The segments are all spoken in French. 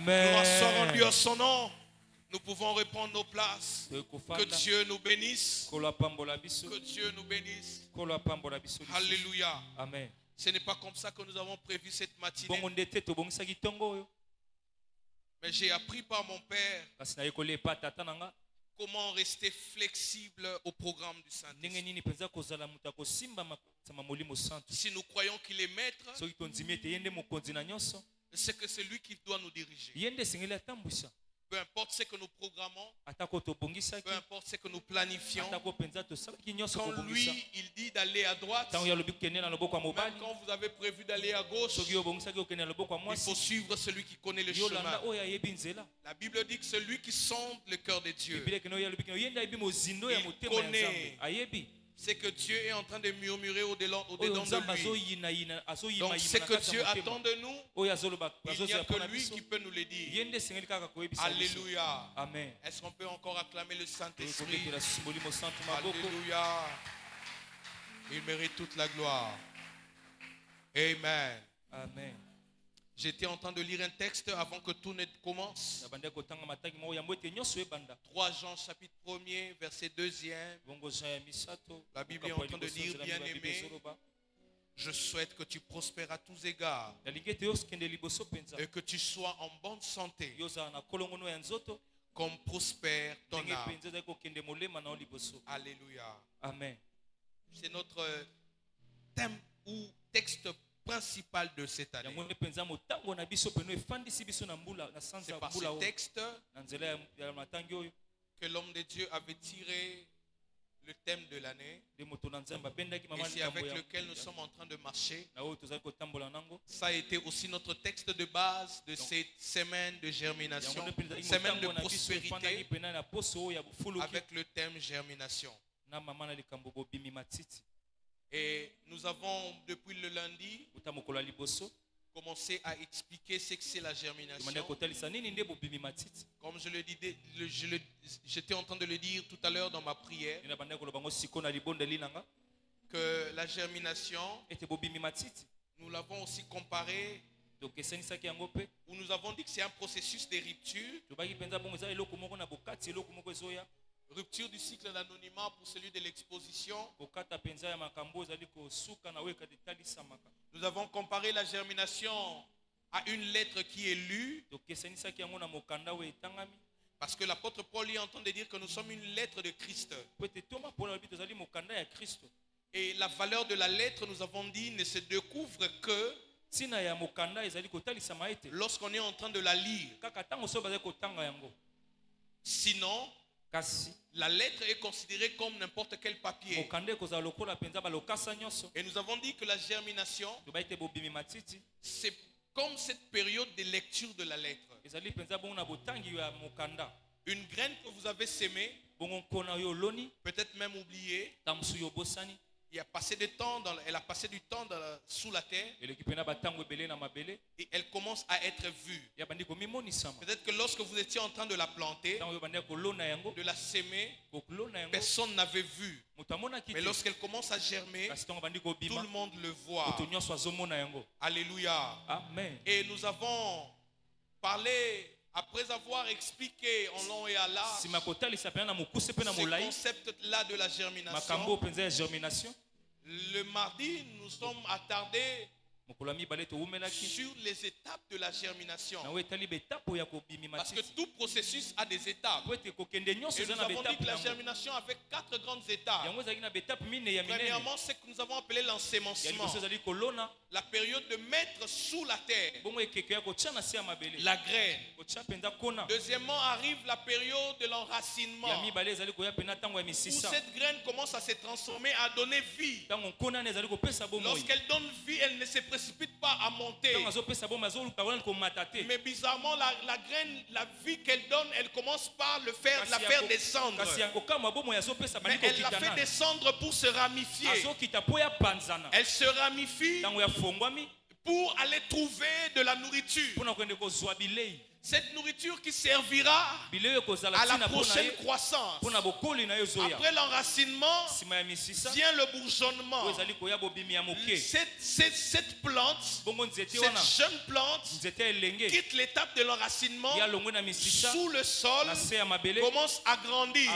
Gloire soit rendue à son nom. Nous pouvons reprendre nos places. Que Dieu nous bénisse. Que Dieu nous bénisse. Alléluia. Amen. Ce n'est pas comme ça que nous avons prévu cette matinée. Mais j'ai appris par mon père comment rester flexible au programme du Saint-Esprit. Si nous croyons qu'il est maître, c'est que c'est lui qui doit nous diriger. Peu importe ce que nous programmons, peu importe ce que nous planifions, quand lui, il dit d'aller à droite, même quand vous avez prévu d'aller à gauche, il faut suivre celui qui connaît le chemin. La Bible dit que celui qui sonde le cœur de Dieu, il connaît ce que Dieu est en train de murmurer au-dedans de lui. Donc ce que Dieu attend de nous, il n'y a que lui qui peut nous le dire. Alléluia. Amen. Est-ce qu'on peut encore acclamer le Saint-Esprit? Alléluia. Il mérite toute la gloire. Amen. Amen. J'étais en train de lire un texte avant que tout ne commence. 3 Jean chapitre 1er, verset 2e. La Bible est en train de dire, bien-aimé, je souhaite que tu prospères à tous égards et que tu sois en bonne santé comme prospère ton âme. Alléluia. Amen. C'est notre thème ou texte principal de cette année. C'est par ce texte que l'homme de Dieu avait tiré le thème de l'année et c'est avec lequel nous sommes en train de marcher. Ça a été aussi notre texte de base de cette semaine de germination, semaine de prospérité avec le thème germination. Et nous avons depuis le lundi commencé à expliquer ce que c'est la germination. Comme je le disais, j'étais en train de le dire tout à l'heure dans ma prière, que la germination, nous l'avons aussi comparé, où nous avons dit que c'est un processus de rupture du cycle d'anonymat pour celui de l'exposition. Nous avons comparé la germination à une lettre qui est lue, parce que l'apôtre Paul est en train de dire que nous sommes une lettre de Christ. Et la valeur de la lettre, nous avons dit, ne se découvre que lorsqu'on est en train de la lire. Sinon, la lettre est considérée comme n'importe quel papier. Et nous avons dit que la germination, c'est comme cette période de lecture de la lettre. Une graine que vous avez sémée, peut-être même oubliée, elle a passé du temps sous la terre et elle commence à être vue. Peut-être que lorsque vous étiez en train de la planter, de la sémer, personne n'avait vu. Mais lorsqu'elle commence à germer, tout le monde le voit. Alléluia. Amen. Et nous avons parlé, après avoir expliqué en long et à large ce concept-là de la germination, le mardi, nous sommes attardés sur les étapes de la germination. Parce que tout processus a des étapes. Et nous avons dit que la germination avait 4 grandes étapes. Premièrement, c'est que nous avons appelé l'ensémencement. La période de mettre sous la terre la graine. Deuxièmement, arrive la période de l'enracinement, où cette graine commence à se transformer, à donner vie. Lorsqu'elle donne vie, elle ne se précipite pas à monter. Mais bizarrement, la graine, la vie qu'elle donne, elle commence par la faire descendre. Mais elle la fait descendre pour se ramifier. Elle se ramifie pour aller trouver de la nourriture. Cette nourriture qui servira à la prochaine croissance. Après l'enracinement vient le bourgeonnement. Cette plante, cette jeune plante quitte l'étape de l'enracinement sous le sol, commence à grandir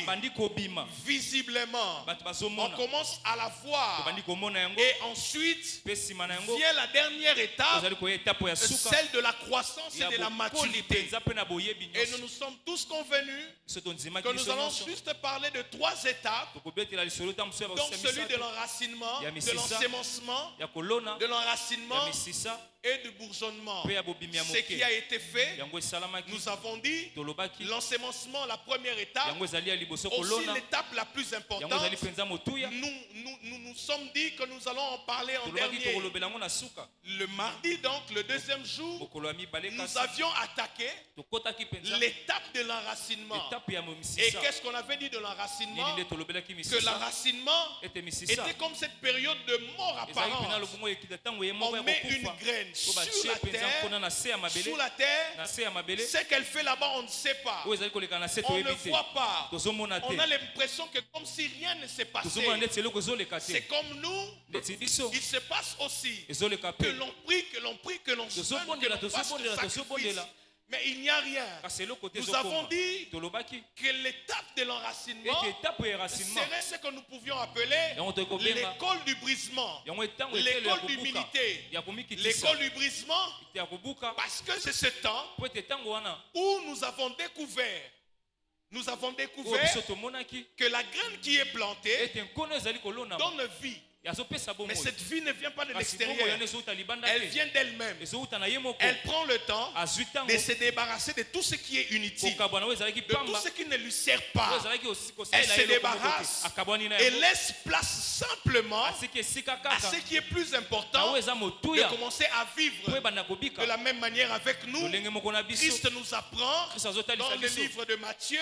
visiblement. On commence à la voir. Et ensuite vient la dernière étape, celle de la croissance et de la maturité. Et nous sommes tous convenus que nous allons juste parler de 3 étapes, donc celui de l'enracinement, de l'ensémencement, de l'enracinement et du bourgeonnement. Ce qui a été fait, nous avons dit l'ensémencement, la première étape, aussi l'étape la plus importante. Nous sommes dit que nous allons en parler en dernier. Le mardi, donc le deuxième jour, nous avions attaqué l'étape de l'enracinement. Et qu'est-ce qu'on avait dit de l'enracinement? Que l'enracinement était comme cette période de mort apparente. On met une graine sous la terre, ce qu'elle fait là-bas, on ne sait pas. On ne voit pas. On a l'impression que comme si rien ne s'est passé. C'est comme nous, il se passe aussi que l'on prie, que l'on prie, que l'on jeûne, que l'on fasse le sacrifice. Mais il n'y a rien. Nous avons dit que l'étape de l'enracinement serait ce que nous pouvions appeler l'école du brisement, l'école d'humilité, l'école du brisement, parce que c'est ce temps où nous avons découvert que la graine qui est plantée donne vie. Mais cette vie ne vient pas de l'extérieur. Elle vient d'elle-même. Elle prend le temps de se débarrasser de tout ce qui est inutile, de tout ce qui ne lui sert pas. Elle se débarrasse et laisse place simplement à ce qui est plus important, de commencer à vivre de la même manière avec nous. Christ nous apprend dans le livre de Matthieu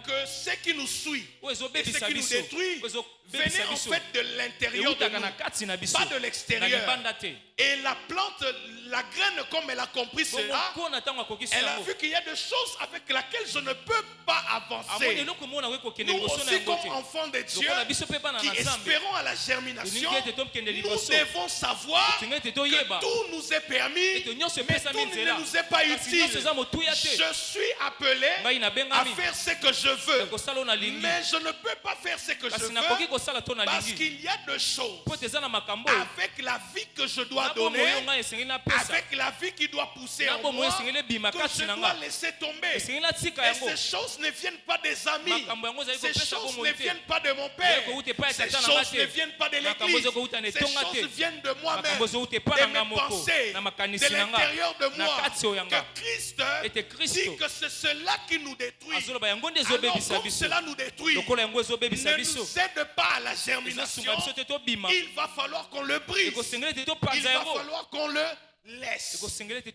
que ce qui nous suit et ce qui nous détruit venait en fait de l'intérieur de nous, pas de l'extérieur. Et la plante, la graine, comme elle a compris cela, elle a vu qu'il y a des choses avec lesquelles je ne peux pas avancer. Nous aussi, comme enfants de Dieu qui espérons à la germination, nous devons savoir que tout nous est permis, mais tout ne nous est pas utile. Je suis appelé à faire ce que je veux, mais je ne peux pas faire ce que je veux parce qu'il y a deux choses. Avec la vie que je dois donner, avec la vie qui doit pousser en moi, que je dois laisser tomber. Et ces choses ne viennent pas des amis, ces choses ne viennent pas de mon père, ces choses ne viennent pas de l'église, ces choses viennent de moi-même, de mes pensées, de l'intérieur de moi. Que Christ dit que c'est cela qui nous détruit. Alors comme cela nous détruit, ne nous aide pas à la germination. Il va falloir qu'on le brise. Il va falloir qu'on le laisse.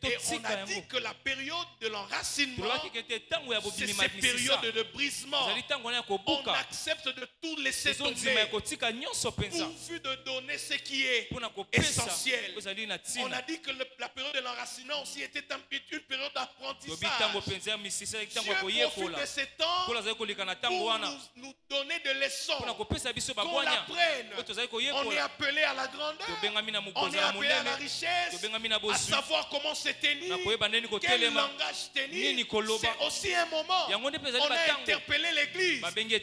Et on a dit que la période de l'enracinement, c'est cette période de brisement. On accepte de tout laisser tomber pourvu de donner ce qui est essentiel. On a dit que la période de l'enracinement aussi était une période d'apprentissage. Dieu profite de ce temps pour nous donner des leçons, qu'on l'apprenne. On est appelé à la grandeur, on est appelé à la richesse, à savoir comment se tenir, quel langage tenir. C'est aussi un moment. On a interpellé l'église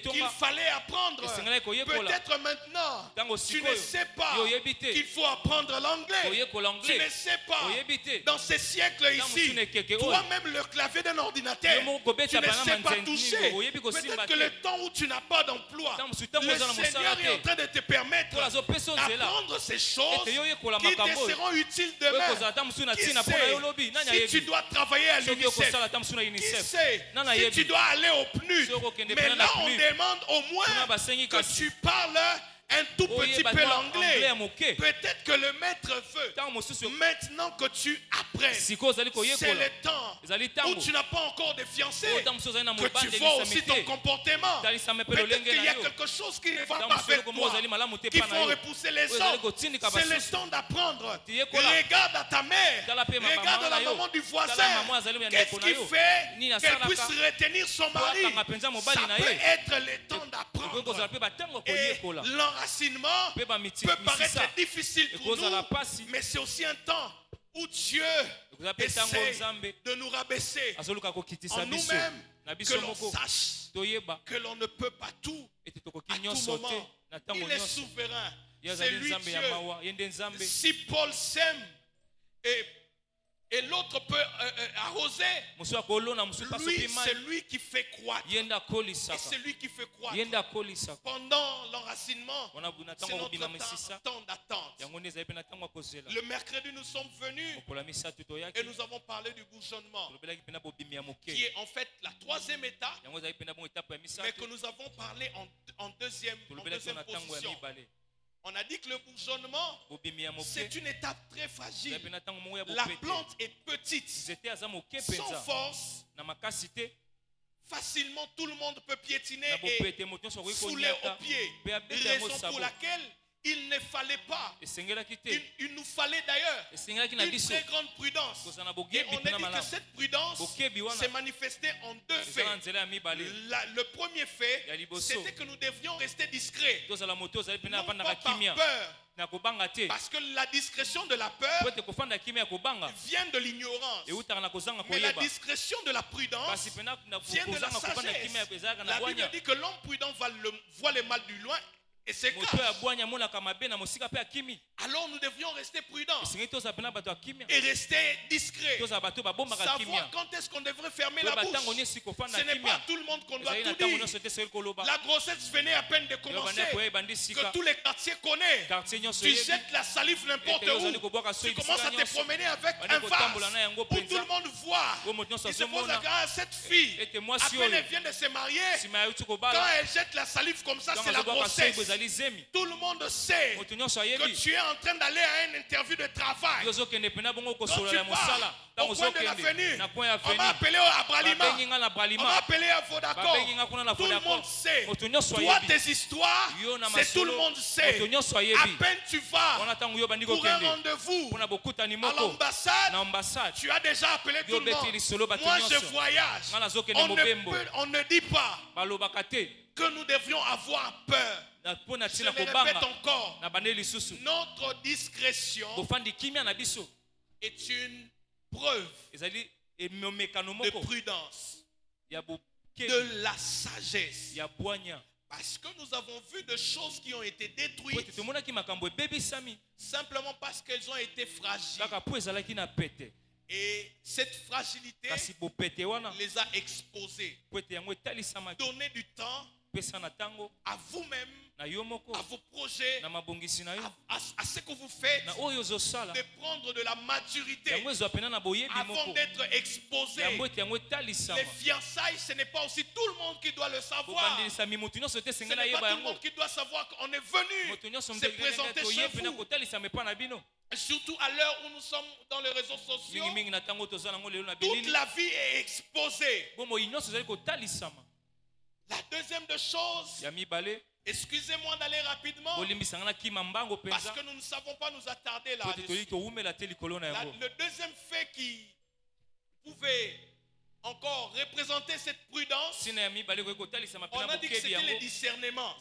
qu'il fallait apprendre. Peut-être maintenant, tu ne sais pas qu'il faut apprendre l'anglais. Tu ne sais pas, dans ces siècles ici, toi-même le clavier d'un ordinateur, tu ne sais pas toucher. Peut-être que le temps où tu n'as pas d'emploi, le Seigneur est en train de te permettre d'apprendre ces choses qui te seront utiles demain. Qui sait, si tu dois travailler à l'UNICEF, qui sait, si tu dois aller au PNUD. Mais là on demande au moins que tu parles un tout petit peu l'anglais. Peut-être que le maître veut maintenant que tu apprennes. C'est le temps où tu n'as pas encore de fiancé, que tu vois aussi ton comportement. Peut-être qu'il y a quelque chose qui ne va pas avec toi, qui font repousser les autres. C'est le temps d'apprendre. Regarde à ta mère, regarde à la maman du voisin. Qu'est-ce qui fait qu'elle puisse retenir son mari? Ça peut être le temps d'apprendre. Et l'enracinement peut paraître difficile pour nous, mais c'est aussi un temps où Dieu essaie de nous rabaisser en nous-mêmes, que l'on sache que l'on ne peut pas tout à tout moment. Il est souverain. C'est lui Dieu. Si Paul sème et l'autre peut arroser, lui, c'est lui qui fait croître. Et c'est lui qui fait croître. Pendant l'enracinement, c'est notre temps d'attente. Le mercredi, nous sommes venus et nous avons parlé du bourgeonnement, qui est en fait la troisième étape, mais que nous avons parlé en deuxième position. On a dit que le bourgeonnement, c'est une étape très fragile. La plante est petite, sans force. Facilement, tout le monde peut piétiner et fouler aux pieds. Raison pour laquelle il ne fallait pas. Il nous fallait d'ailleurs une très grande prudence. Et on a dit que cette prudence s'est manifestée en deux faits. Le premier fait, c'était que nous devions rester discrets. Non pas par peur. Parce que la discrétion de la peur vient de l'ignorance. Mais la discrétion de la prudence vient de la sagesse. La Bible dit que l'homme prudent voit le mal du loin et c'est grave. Alors nous devions rester prudents et rester discrets. Savoir quand est-ce qu'on devrait fermer la bouche. Ce n'est pas tout le monde qu'on doit tout dire. La grossesse venait à peine de commencer, que tous les quartiers connaissent. Tu jettes la salive n'importe où. Tu commences à te promener avec un vase où tout le monde voit. Il se pose la question à cette fille. À peine elle vient de se marier. Quand elle jette la salive comme ça, c'est la grossesse. Tout le monde sait que tu es en train d'aller à une interview de travail. Quand tu pars au coin de l'avenue, on m'a appelé à Bralima, on m'a appelé à Vodacom. Tout le monde sait. Toi, tes histoires, c'est tout le monde sait. À peine tu vas pour un rendez-vous à l'ambassade, tu as déjà appelé tout le monde. Moi, je voyage. On ne dit pas que nous devions avoir peur. Je le répète encore, notre discrétion est une preuve de prudence, de la sagesse. Parce que nous avons vu des choses qui ont été détruites simplement parce qu'elles ont été fragiles. Et cette fragilité les a exposées. Donnez du temps à vous-même, à vos projets, à ce que vous faites, de prendre de la maturité avant d'être exposé. Les fiançailles, ce n'est pas aussi tout le monde qui doit le savoir. Ce n'est pas tout le monde qui doit savoir qu'on est venu se présenter chez vous. Surtout à l'heure où nous sommes dans les réseaux sociaux, toute la vie est exposée. La deuxième des choses, excusez-moi d'aller rapidement, parce que nous ne savons pas nous attarder là. Le deuxième fait qui pouvait encore représenter cette prudence, on a dit que c'était le discernement.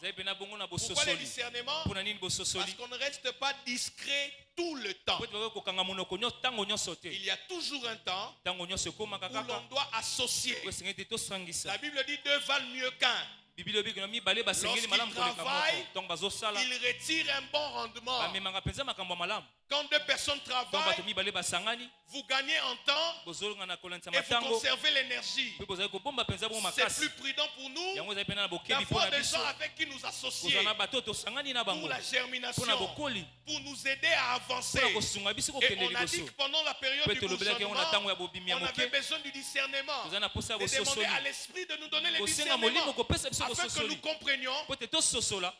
Pourquoi le discernement? Parce qu'on ne reste pas discret tout le temps. Il y a toujours un temps où l'on doit associer. La Bible dit deux valent mieux qu'un. Lorsqu'il travaille, il retire un bon rendement. Quand deux personnes travaillent, vous gagnez en temps et vous conservez l'énergie. C'est plus prudent pour nous d'avoir des gens avec qui nous associer pour la germination, pour nous aider à avancer. Et on a dit que pendant la période du bourgeonnement, on avait besoin du discernement, de demander à l'esprit de nous donner le discernement afin que nous comprenions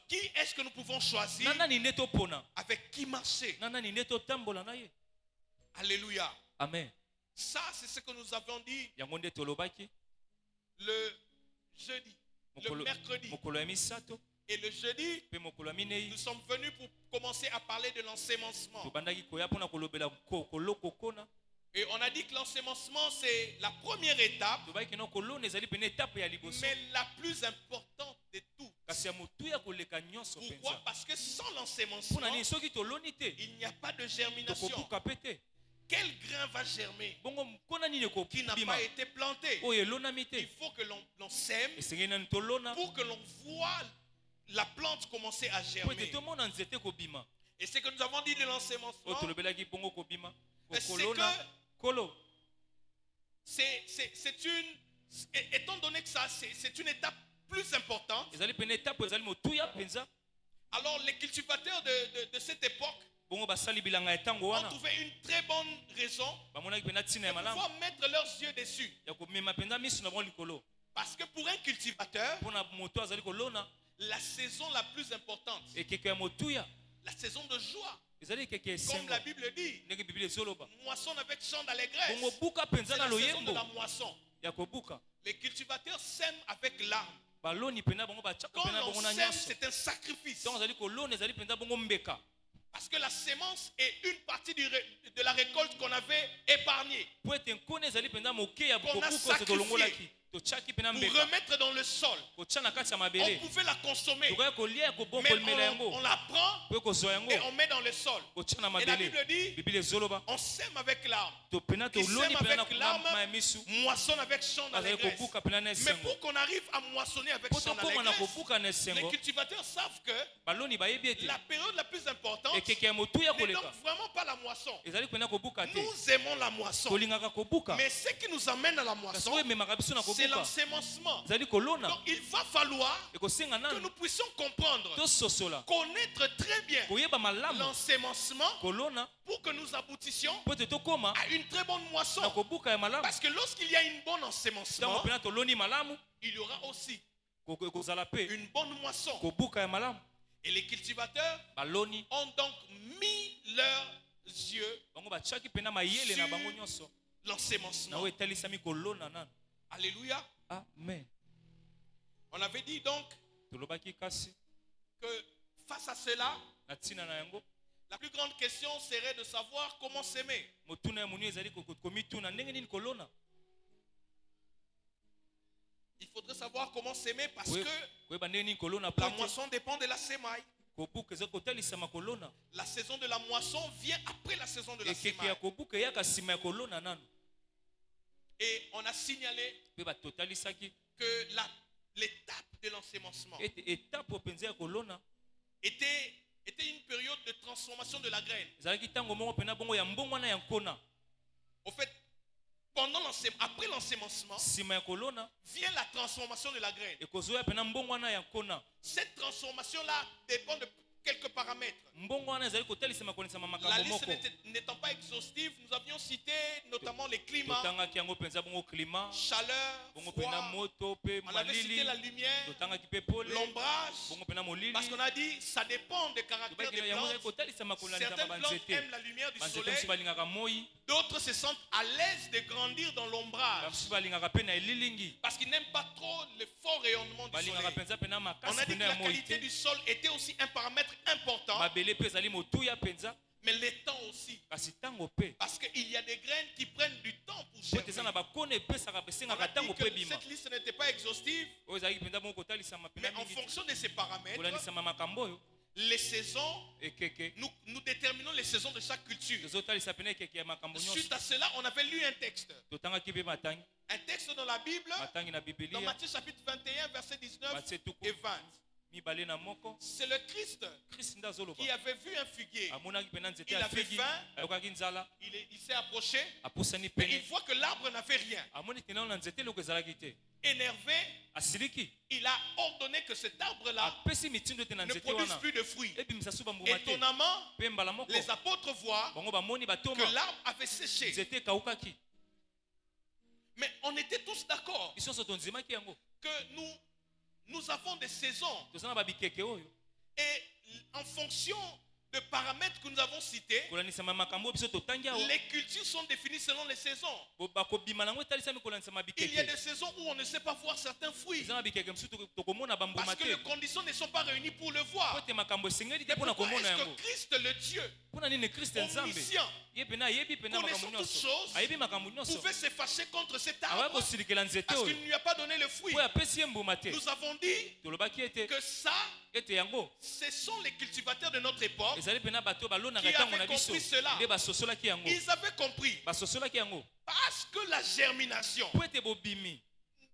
qui est-ce que nous pouvons choisir, avec qui marcher. Alléluia. Amen. Ça, c'est ce que nous avons dit le jeudi, le mercredi et le jeudi. Nous sommes venus pour commencer à parler de l'ensemencement. Et on a dit que l'ensemencement, c'est la première étape, mais la plus importante de toutes. Pourquoi? Parce que sans l'ensemencement, il n'y a pas de germination. Quel grain va germer qui n'a pas été planté? Il faut que l'on sème pour que l'on voit la plante commencer à germer. Et ce que nous avons dit de l'ensemencement, c'est une, étant donné que ça c'est une étape plus importante, alors les cultivateurs de cette époque ont trouvé une très bonne raison de pouvoir mettre leurs yeux dessus. Parce que pour un cultivateur, la saison la plus importante, la saison de joie, comme la Bible dit, moisson avec chant d'allégresse, c'est la saison de la moisson. Les cultivateurs sèment avec larmes. Quand on sème, c'est un sacrifice. Parce que la sémence est une partie de la récolte qu'on avait épargnée, qu'on a sacrifiée pour remettre dans le sol. On pouvait la consommer, mais on la prend et on met dans le sol. Et la Bible dit, on sème avec l'arme. Qui sème avec l'arme moissonne avec chant d'allégresse. Mais pour qu'on arrive à moissonner avec chant d'allégresse, les cultivateurs savent que la période la plus importante n'est donc vraiment pas la moisson. Nous aimons la moisson, mais ce qui nous amène à la moisson, c'est l'ensemencement. Donc il va falloir que nous puissions comprendre, connaître très bien l'ensemencement pour que nous aboutissions à une très bonne moisson. Parce que lorsqu'il y a une bonne ensemencement, il y aura aussi une bonne moisson. Et les cultivateurs ont donc mis leurs yeux sur l'ensemencement. Alléluia. Amen. On avait dit donc que face à cela, la plus grande question serait de savoir comment s'aimer. Il faudrait savoir comment s'aimer parce que la moisson dépend de la sémaille. La saison de la moisson vient après la saison de la sémaille. Et on a signalé que l'étape de l'ensemencement était une période de transformation de la graine. Au fait, après l'ensemencement, vient la transformation de la graine. Cette transformation-là dépend de quelques paramètres. La liste n'étant pas exhaustive, nous avions cité notamment les climats, chaleur, froid. On avait cité la lumière, l'ombrage, parce qu'on a dit ça dépend des caractères des plantes. Certaines plantes aiment la lumière du soleil, d'autres se sentent à l'aise de grandir dans l'ombrage parce qu'ils n'aiment pas trop le fort rayonnement du soleil. On a dit que la qualité du sol était aussi un paramètre important, mais les temps aussi, parce qu'il y a des graines qui prennent du temps pour germer. On a dit que cette liste n'était pas exhaustive, mais en fonction de ces paramètres, les saisons, nous déterminons les saisons de chaque culture. Suite à cela, on avait lu un texte. Un texte dans la Bible, dans Matthieu chapitre 21, versets 19 et 20. C'est le Christ qui avait vu un figuier. Il avait faim, il s'est approché, mais il voit que l'arbre n'avait rien. Énervé, il a ordonné que cet arbre-là ne produise plus de fruits. Étonnamment, les apôtres voient que l'arbre avait séché. Mais on était tous d'accord que nous avons des saisons. Et en fonction de paramètres que nous avons cités, les cultures sont définies selon les saisons. Il y a des saisons où on ne sait pas voir certains fruits parce que les conditions ne sont pas réunies pour le voir. Pourquoi est-ce que Christ, le Dieu omniscient, connaissant toutes choses, pouvait se fâcher contre cet arbre parce qu'il ne lui a pas donné le fruit? Nous avons dit que ça, ce sont les cultivateurs de notre époque qui avaient compris cela. Ils avaient compris parce que la germination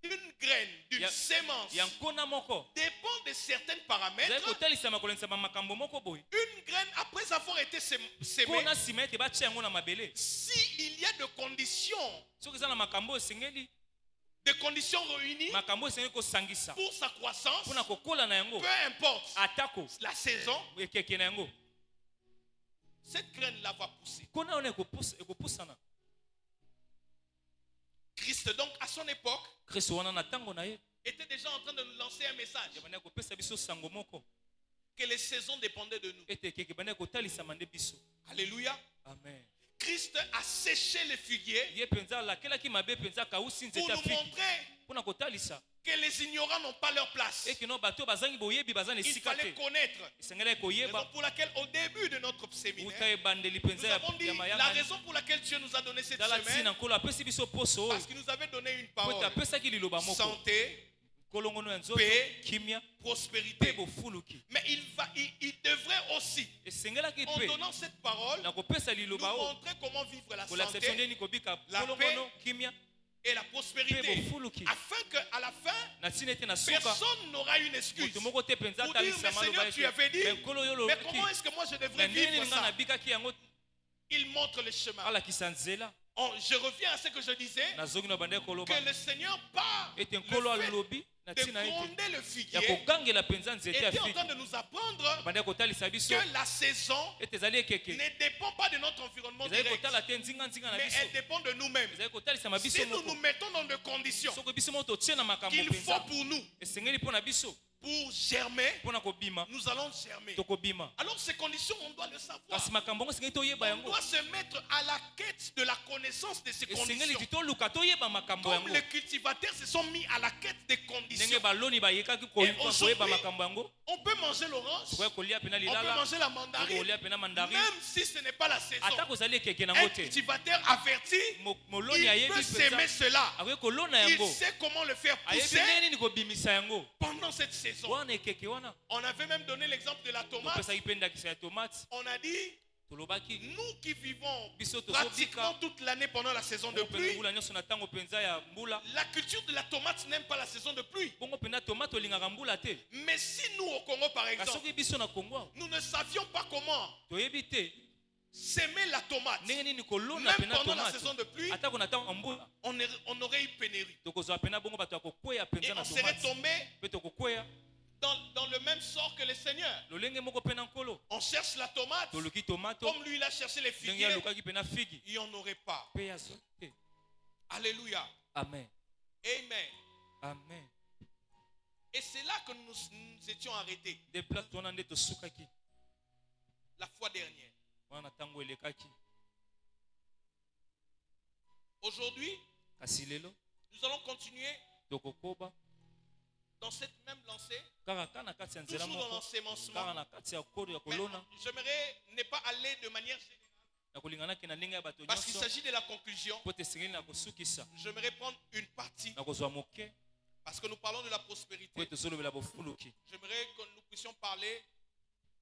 d'une graine, d'une sémence dépend de certains paramètres. Une graine, après avoir été sémée, s'il y a des conditions réunies pour sa croissance, peu importe la saison, cette graine-là va pousser. Christ, donc, à son époque, était déjà en train de nous lancer un message que les saisons dépendaient de nous. Alléluia. Amen. Christ a séché les figuiers pour nous montrer que les ignorants n'ont pas leur place. Il fallait connaître. Raison pour laquelle au début de notre séminaire, nous avons dit la raison pour laquelle Dieu nous a donné cette semaine, parce qu'il nous avait donné une parole. Santé, paix, prospérité. Mais il devrait aussi, en donnant cette parole, nous montrer comment vivre la santé, la paix et la prospérité, afin qu'à la fin, personne n'aura une excuse pour dire, mais Seigneur, tu avais dit, mais comment est-ce que moi je devrais vivre ça? Il montre le chemin. Je reviens à ce que je disais, que le Seigneur, par le fait de gronder le figuier, était en train de nous apprendre que la saison ne dépend pas de notre environnement direct, mais elle dépend de nous-mêmes. Si nous nous mettons dans des conditions qu'il faut pour nous, pour germer, nous allons germer. Alors ces conditions, on doit le savoir. On doit se mettre à la quête de la connaissance de ces conditions. Comme les cultivateurs se sont mis à la quête des conditions. Et aujourd'hui, on peut manger l'orange, on peut manger la mandarine, même si ce n'est pas la saison. Un cultivateur averti, il peut s'aimer cela. Il sait comment le faire pousser pendant cette saison. On avait même donné l'exemple de la tomate. On a dit, nous qui vivons pratiquement toute l'année pendant la saison de pluie, la culture de la tomate n'aime pas la saison de pluie. Mais si nous au Congo par exemple, nous ne savions pas comment s'aimer la tomate, même pendant la saison de pluie, on aurait eu pénurie. Et on serait tombé dans le même sort que le Seigneur. On cherche la tomate comme lui il a cherché les figuiers. Il n'y en aurait pas. Alléluia. Amen. Amen. Amen. Et c'est là que nous étions arrêtés la fois dernière. Aujourd'hui, nous allons continuer dans cette même lancée, toujours dans l'enseignement. J'aimerais ne pas aller de manière générale, parce qu'il s'agit de la conclusion. J'aimerais prendre une partie, parce que nous parlons de la prospérité. J'aimerais que nous puissions parler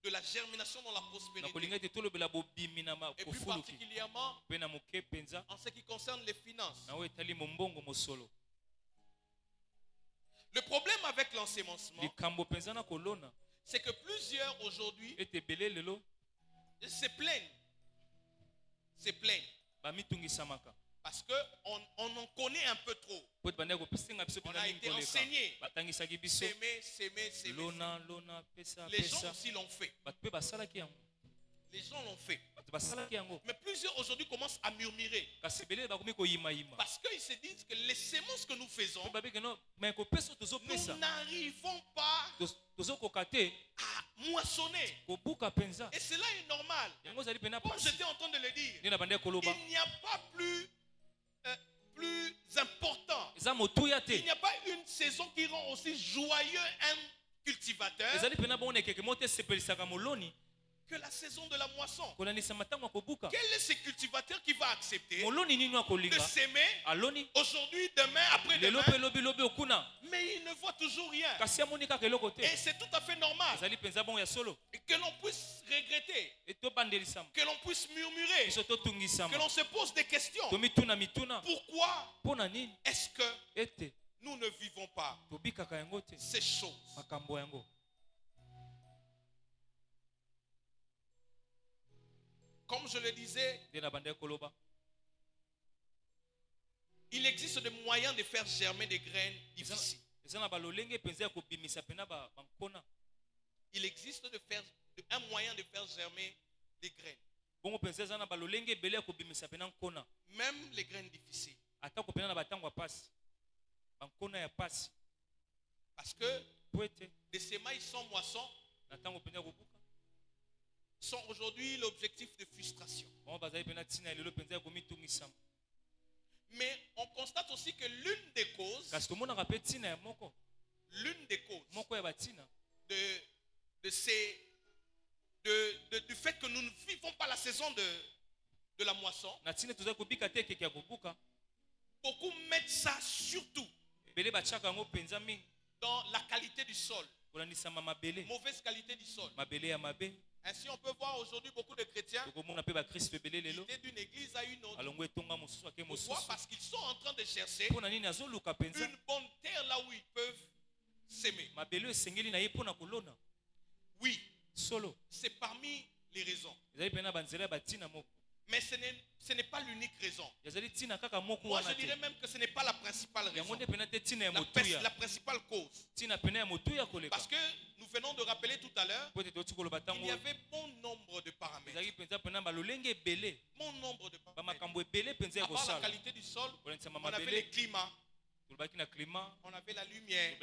de la germination dans la prospérité. Et plus particulièrement en ce qui concerne les finances. Le problème avec l'ensemencement, c'est que plusieurs aujourd'hui se plaignent. Parce qu'on en connaît un peu trop. On a été enseigné. S'aimer. Les gens aussi l'ont fait. Les gens l'ont fait. Mais plusieurs aujourd'hui commencent à murmurer. Parce qu'ils se disent que les semences que nous faisons, nous n'arrivons pas à moissonner. Et cela est normal. Comme j'étais en train de le dire, il n'y a pas plus important. Il n'y a pas une saison qui rend aussi joyeux un cultivateur que la saison de la moisson. Quel est ce cultivateur qui va accepter de s'aimer aujourd'hui, demain, après-demain, mais il ne voit toujours rien. Et c'est tout à fait normal que l'on puisse regretter, que l'on puisse murmurer, que l'on se pose des questions. Pourquoi est-ce que nous ne vivons pas ces choses? Comme je le disais, il existe des moyens de faire germer des graines difficiles. Il existe un moyen de faire germer des graines. Même les graines difficiles. Parce que des semailles sans moisson sont aujourd'hui l'objectif de frustration. Mais on constate aussi que l'une des causes du fait que nous ne vivons pas la saison de la moisson, beaucoup mettent ça surtout dans la qualité du sol. Mauvaise qualité du sol. Ainsi, on peut voir aujourd'hui beaucoup de chrétiens quitter d'une église à une autre. Pourquoi? Parce qu'ils sont en train de chercher une bonne terre là où ils peuvent s'aimer. Oui, c'est parmi les raisons. Mais ce n'est pas l'unique raison. Moi, je dirais même que ce n'est pas la principale raison. La principale cause. Parce que nous venons de rappeler tout à l'heure, il y avait bon nombre de paramètres. Bon nombre de paramètres. À part la qualité du sol, on avait les climats. On avait la lumière.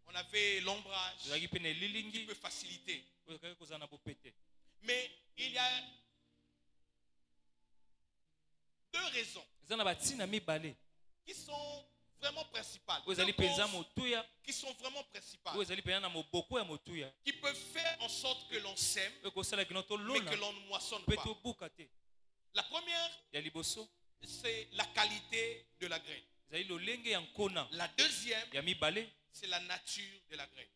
On avait l'ombrage qui peut faciliter. Mais il y a deux raisons qui sont vraiment principales. Qui sont vraiment principales. Qui peuvent faire en sorte que l'on sème, mais que l'on ne moissonne pas. La première, c'est la qualité de la graine. La deuxième, c'est la nature de la graine.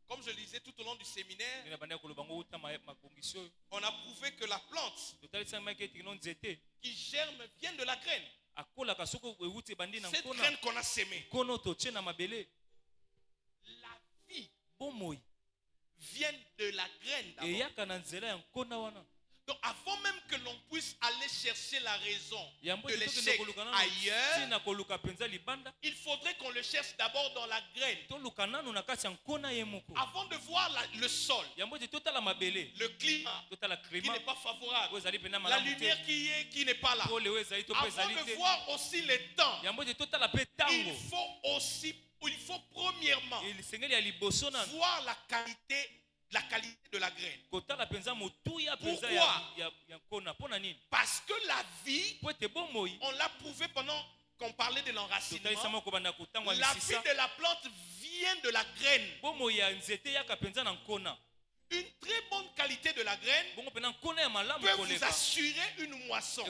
Comme je le disais tout au long du séminaire, on a prouvé que la plante qui germe vient de la graine. Cette graine qu'on a sémée, la vie vient de la graine d'abord. Donc avant même que l'on puisse aller chercher la raison de l'échec ailleurs, il faudrait qu'on le cherche d'abord dans la graine. Avant de voir le sol, le climat qui n'est pas favorable, la lumière qui n'est pas là. Avant de voir aussi les temps, il faut premièrement voir la qualité de la graine. Pourquoi? Parce que la vie, on l'a prouvé pendant qu'on parlait de l'enracinement, la vie de la plante vient de la graine. Une très bonne qualité de la graine peut vous assurer une moisson.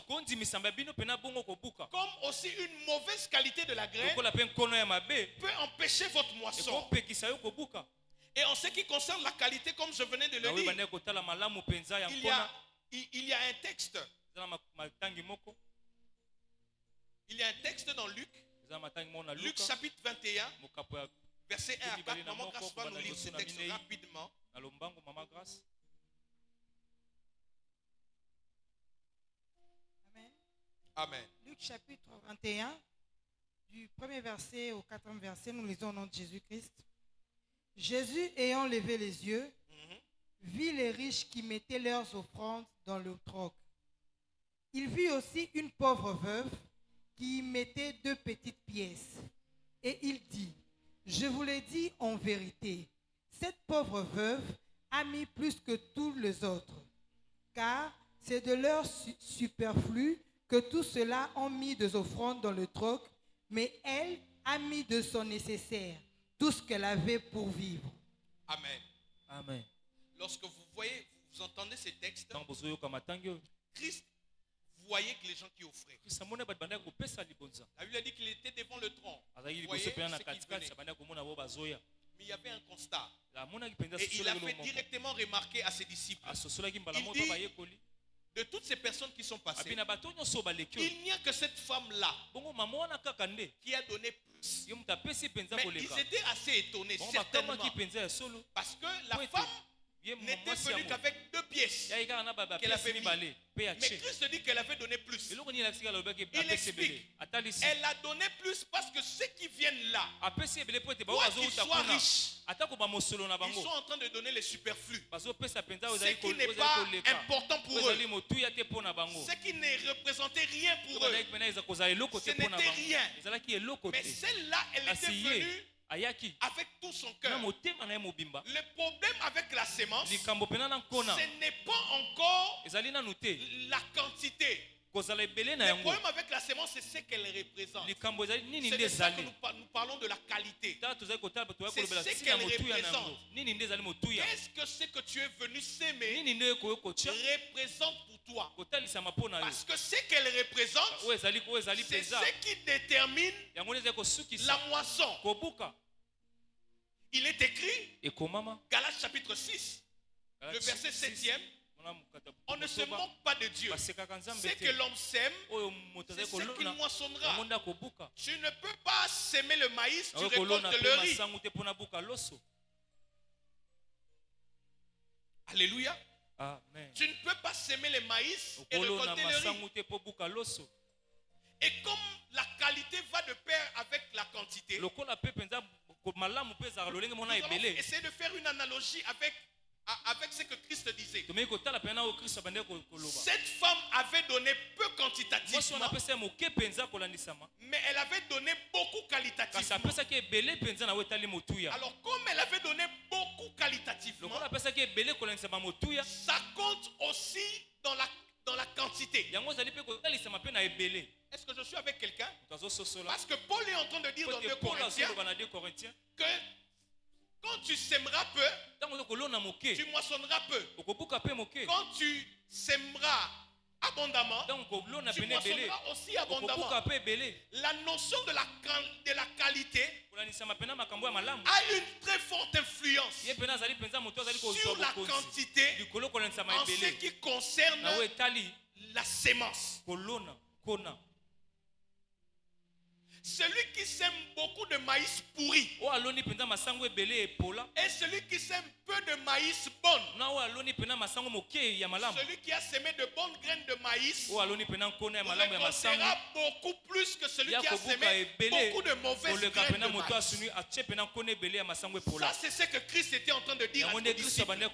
Comme aussi une mauvaise qualité de la graine peut empêcher votre moisson. Et en ce qui concerne la qualité, comme je venais de le dire, il y a un texte Il y a un texte dans Luc. Luc chapitre 21. Verset 1 à 4. Maman Grâce va nous lire ce texte rapidement. Amen. Amen. Luc chapitre 21, du premier verset au 4e verset, nous lisons au nom de Jésus-Christ. Jésus, ayant levé les yeux, vit les riches qui mettaient leurs offrandes dans le troc. Il vit aussi une pauvre veuve qui y mettait 2 petites pièces. Et il dit, je vous l'ai dit en vérité, cette pauvre veuve a mis plus que tous les autres, car c'est de leur superflu que tous ceux-là ont mis des offrandes dans le troc, mais elle a mis de son nécessaire, tout ce qu'elle avait pour vivre. Amen. Amen. Lorsque vous voyez, vous entendez ces textes, Christ voyait que les gens qui offraient. La Bible a dit qu'il était devant le tronc. Vous voyez ce qui venait. Mais il y avait un constat. Et il a fait directement remarquer à ses disciples. Il dit, de toutes ces personnes qui sont passées, il n'y a que cette femme-là qui a donné plus. Mais ils étaient assez étonnés, certainement. Parce que la femme n'était venue qu'avec 2 pièces qu'elle avait mis. Mais Christ dit qu'elle avait donné plus. Il explique. Elle a donné plus parce que ceux qui viennent là, quoi qu'ils soient riches, ils sont en train de donner les superflus. Ce qui n'est pas important pour eux. Ce qui ne représentait rien pour eux. Ce n'était rien. Mais celle-là, elle était venue avec tout son cœur. Le problème avec la sémence, ce n'est pas encore la quantité. Le problème avec la sémence, c'est ce qu'elle représente. C'est de ça que nous parlons de la qualité. C'est ce qu'elle représente. Qu'est-ce que c'est que tu es venu s'aimer représente pour toi? Parce que ce qu'elle représente, c'est ce qui détermine la moisson. Il est écrit, Galates chapitre 6, le verset 7e, on ne se moque pas de Dieu. Ce que l'homme sème, c'est ce qu'il moissonnera. Tu ne peux pas s'aimer le maïs, tu récoltes le riz. Alléluia. Amen. Tu ne peux pas s'aimer le maïs et récolter le riz. Et comme la qualité va de pair avec la quantité, nous allons essayer de faire une analogie avec ce que Christ disait. Cette femme avait donné peu quantitativement, mais elle avait donné beaucoup qualitativement. Alors comme elle avait donné beaucoup qualitativement, ça compte aussi dans la quantité. Est-ce que je suis avec quelqu'un? Parce que Paul est en train de dire dans 2 Corinthiens que quand tu sèmeras peu, tu moissonneras peu. Quand tu sèmeras abondamment, tu moissonneras aussi abondamment. La notion de la qualité a une très forte influence sur la quantité en ce qui concerne la sémence. Celui qui sème beaucoup de maïs pourri et celui qui sème peu de maïs bonne, celui qui a semé de bonnes graines de maïs récoltera beaucoup plus que celui qui a semé beaucoup de mauvaises graines de maïs. Ça, c'est ce que Christ était en train de dire à ses disciples.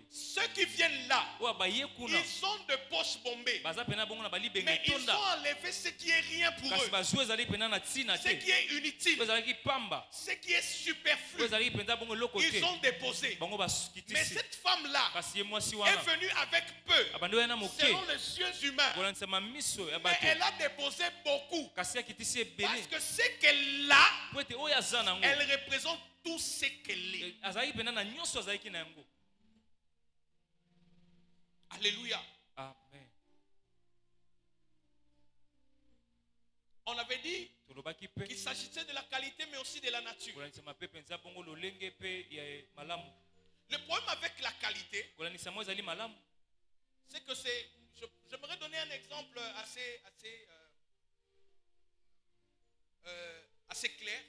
Ceux qui viennent là, ils ont de poches bombées, mais ils ont enlevé ce qui est rien pour eux, ce qui est inutile, ce qui est superflu, ils ont déposé. Mais cette femme-là est venue avec peu, selon les yeux humains, mais elle a déposé beaucoup, parce que ce qu'elle a, elle représente tout ce qu'elle est. Alléluia. Amen. On avait dit qu'il s'agissait de la qualité mais aussi de la nature. Le problème avec la qualité, c'est que j'aimerais donner un exemple assez assez clair.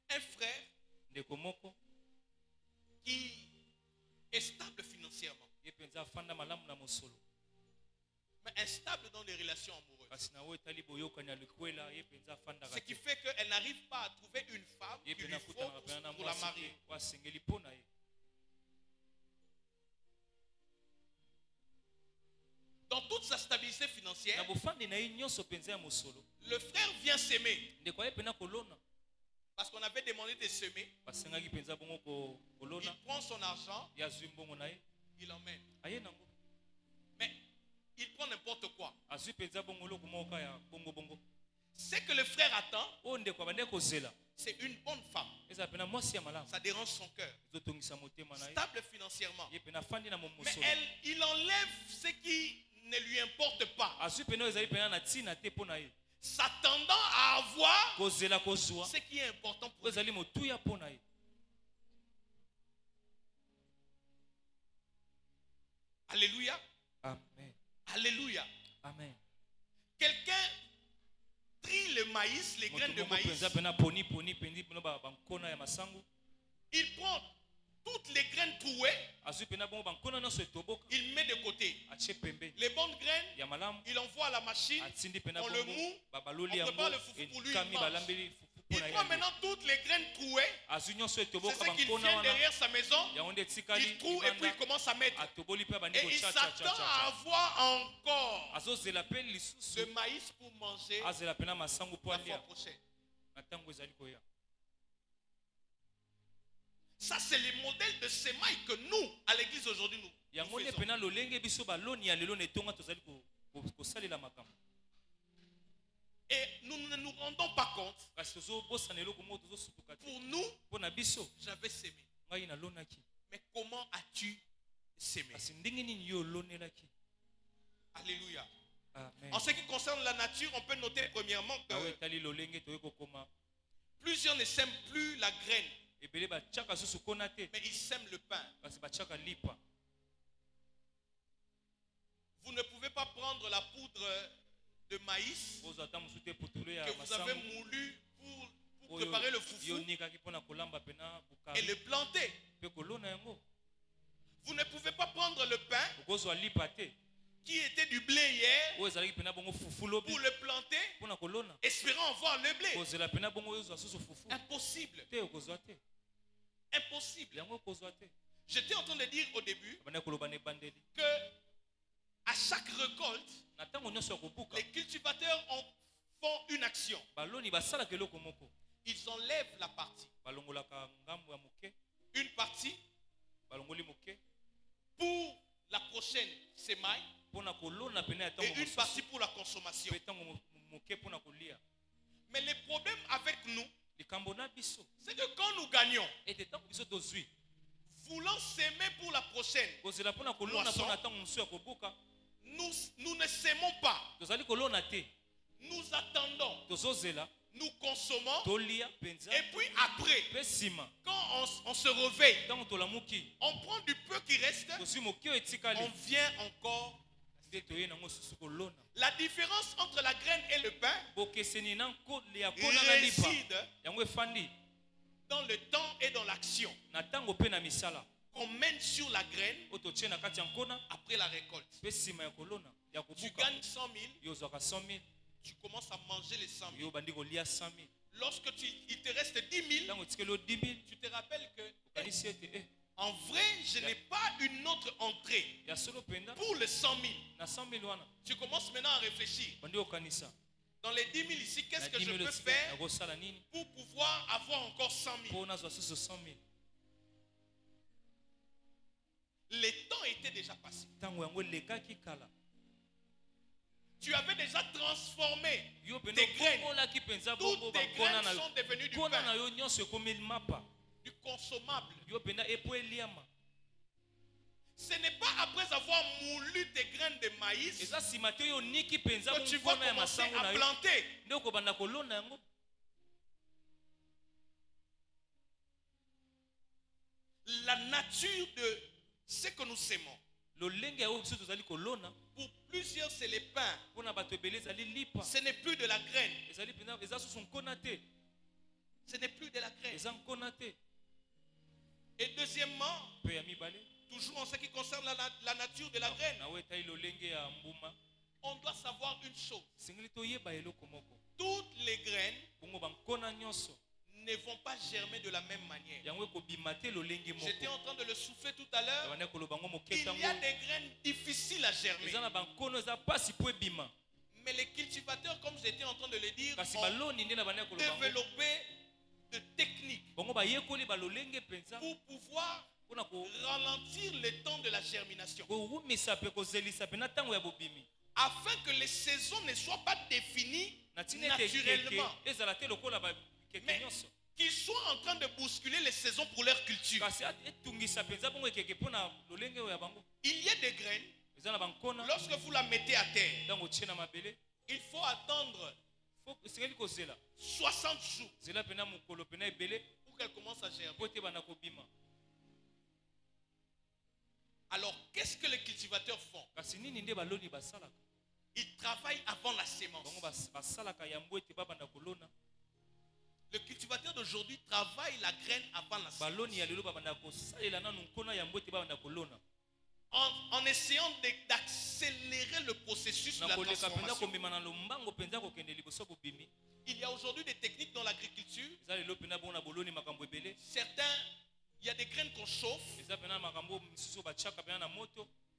Un frère qui est stable financièrement, mais instable dans les relations amoureuses. Ce qui fait qu'elle n'arrive pas à trouver une femme qui lui faut pour la marier. Dans toute sa stabilité financière, le frère vient s'aimer. Parce qu'on avait demandé de semer. Il prend son argent, il emmène. Mais il prend n'importe quoi. Ce que le frère attend, c'est une bonne femme. Ça dérange son cœur. Stable financièrement. Mais il enlève ce qui ne lui importe pas. S'attendant à avoir ce qui est important pour lui. Alléluia. Amen. Alléluia. Amen. Quelqu'un trie le maïs, les graines de maïs. Il prend toutes les graines trouées. Il met de côté. Les bonnes graines, il envoie à la machine. On le moue. On prépare le foufou pour lui. Il prend maintenant toutes les graines trouées. C'est ce qu'il vient derrière sa maison. Il trouve et puis il commence à mettre. Et il s'attend à avoir encore de maïs pour manger la fois prochaine. Ça, c'est le modèle de sémaille que nous, à l'église aujourd'hui, nous faisons. Et nous ne nous rendons pas compte. Pour nous, j'avais sémé. Mais comment as-tu sémé? Alléluia. Amen. En ce qui concerne la nature, on peut noter premièrement que plusieurs ne sèment plus la graine, mais ils sèment le pain. Vous ne pouvez pas prendre la poudre de maïs que vous avez moulu pour préparer le foufou et le planter. Vous ne pouvez pas prendre le pain qui était du blé hier pour le planter, espérant avoir le blé. Impossible. Impossible. J'étais en train de dire au début que à chaque récolte, les cultivateurs font une action. Ils enlèvent la partie. Une partie pour la prochaine sémaille et une partie pour la consommation. Mais le problème avec nous, c'est que quand nous gagnons, voulant s'aimer pour la prochaine moisson, nous ne s'aimons pas. Nous attendons. Nous consommons. Et puis après, quand on se réveille, on prend du peu qui reste. On vient encore. La différence entre la graine et le pain réside dans le temps et dans l'action qu'on mène sur la graine après la récolte. Tu gagnes 100 000, tu commences à manger les 100 000. Lorsque il te reste 10 000, tu te rappelles que en vrai, je n'ai pas une autre entrée pour les 100 000. Tu commences maintenant à réfléchir. Dans les 10 000 ici, qu'est-ce que je peux faire pour pouvoir avoir encore 100 000? Le temps était déjà passé. Tu avais déjà transformé tes graines. Toutes tes graines sont devenues du pain, du consommable. Ce n'est pas après avoir moulu tes graines de maïs que tu vas commencer à planter. La nature de ce que nous sémons Pour plusieurs, c'est les pains. Ce n'est plus de la graine. Ce n'est plus de la graine. Et deuxièmement, toujours en ce qui concerne la nature de la graine, on doit savoir une chose. Toutes les graines ne vont pas germer de la même manière. J'étais en train de le souffler tout à l'heure. Il y a des graines difficiles à germer. Mais les cultivateurs, comme j'étais en train de le dire, ont développé de techniques pour pouvoir ralentir le temps de la germination, afin que les saisons ne soient pas définies naturellement, mais qu'ils soient en train de bousculer les saisons pour leur culture. Il y a des graines, lorsque vous la mettez à terre, il faut attendre 60 jours pour qu'elle commence à germer. Alors, qu'est-ce que les cultivateurs font? Ils travaillent avant la sémence. Le cultivateur d'aujourd'hui travaille la graine avant la sémence, en essayant d'accélérer le processus de la transformation. Il y a aujourd'hui des techniques dans l'agriculture. Certains, il y a des graines qu'on chauffe,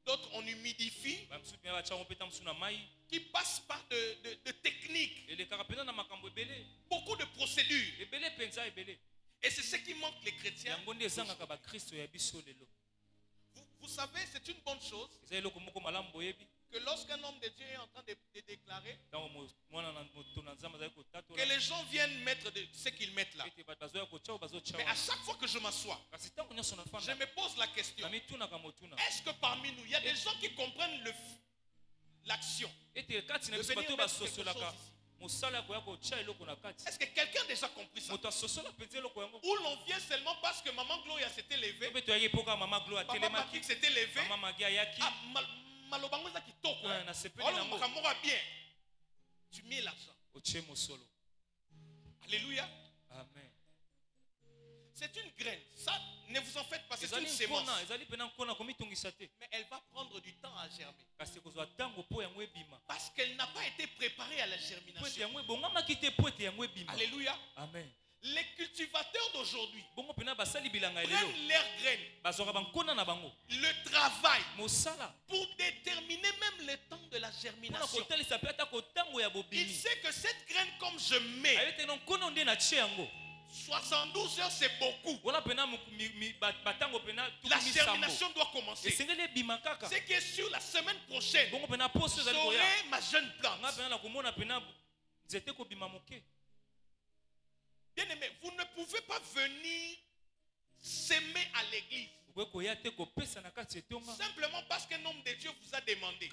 d'autres on humidifie, qui passent par de techniques, beaucoup de procédures. Et c'est ce qui manque les chrétiens. Vous savez, c'est une bonne chose que lorsqu'un homme de Dieu est en train de déclarer, que les gens viennent mettre ce qu'ils mettent là. Mais à chaque fois que je m'assois, je me pose la question, est-ce que parmi nous, il y a des gens qui comprennent l'action de venir mettre quelque chose ici? Est-ce que quelqu'un a déjà compris ça? Ou l'on vient seulement parce que Maman Gloria s'était levée, Papa Patrick s'était levé, Malobango qui toque, bien. Tu mets l'argent. Alléluia. Amen. C'est une graine. Ça, ne vous en faites pas. C'est une sémence. Mais elle va prendre du temps à germer. Parce qu'elle n'a pas été préparée à la germination. Alléluia. Amen. Les cultivateurs d'aujourd'hui prennent leurs graines, le travail pour déterminer même le temps de la germination. Il sait que cette graine, comme je mets 72 heures, c'est beaucoup. La germination doit commencer. C'est que sur la semaine prochaine, j'aurai ma jeune plante. Bien aimé, vous ne pouvez pas venir s'aimer à l'église simplement parce qu'un homme de Dieu vous a demandé.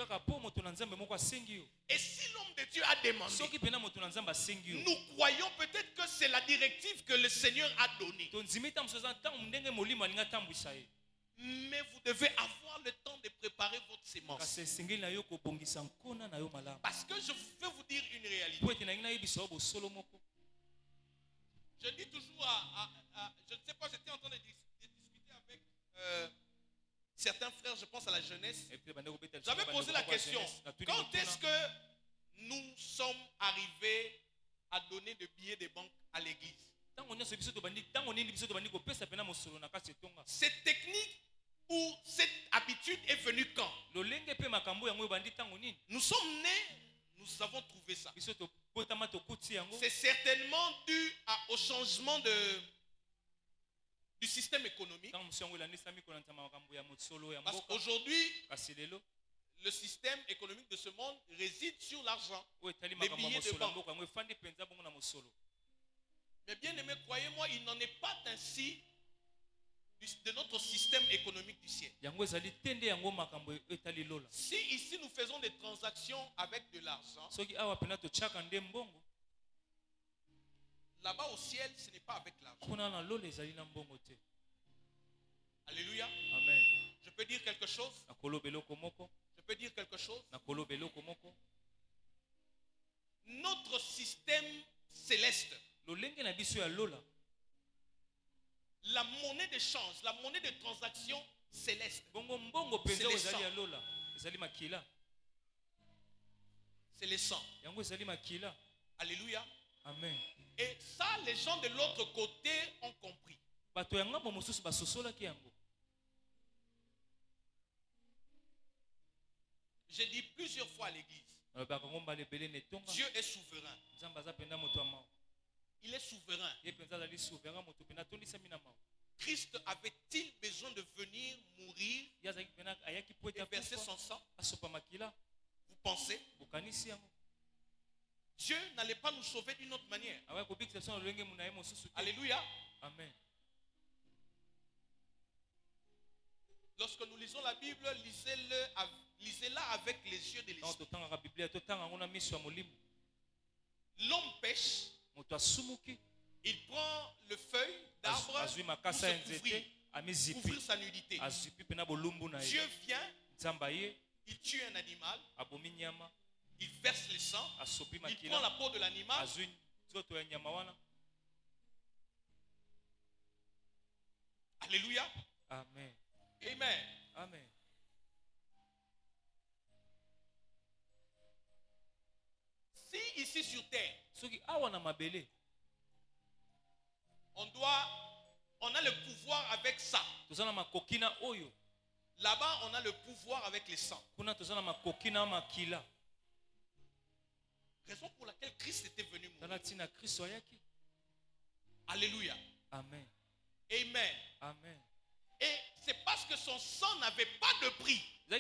Et si l'homme de Dieu a demandé, nous croyons peut-être que c'est la directive que le Seigneur a donnée. Mais vous devez avoir le temps de préparer votre sémence. Parce que je veux vous dire une réalité. Je dis toujours je ne sais pas, j'étais en train de discuter avec certains frères, je pense à la jeunesse. J'avais posé la question, quand est-ce que nous sommes arrivés à donner des billets de banque à l'église? Cette technique ou cette habitude est venue quand? Nous sommes nés, nous avons trouvé ça. C'est certainement dû au changement du système économique. Parce qu'aujourd'hui, le système économique de ce monde réside sur l'argent, les billets de banque. Mais bien aimé, croyez-moi, il n'en est pas ainsi de notre système économique du ciel. Si ici nous faisons des transactions avec de l'argent, là-bas au ciel, ce n'est pas avec l'argent. Alléluia. Amen. Je peux dire quelque chose? Je peux dire quelque chose? Notre système céleste, la monnaie de change, la monnaie de transaction céleste, c'est le sang. C'est le sang. Alléluia. Amen. Et ça, les gens de l'autre côté ont compris. J'ai dit plusieurs fois à l'église, Dieu est souverain. Il est souverain. Christ avait-il besoin de venir mourir et verser son sang? Vous pensez? Dieu n'allait pas nous sauver d'une autre manière. Alléluia. Amen. Lorsque nous lisons la Bible, lisez-la avec les yeux de l'esprit. L'homme pêche, il prend le feuille d'arbre pour se couvrir sa nudité. Dieu vient, il tue un animal, il verse le sang, il prend la peau de l'animal. Alléluia. Amen. Amen. Amen. Si ici sur terre, on a le pouvoir avec ça. Là-bas, on a le pouvoir avec les sangs. Raison pour laquelle Christ était venu mourir. Alléluia. Amen. Amen. Amen. Et c'est parce que son sang n'avait pas de prix. Le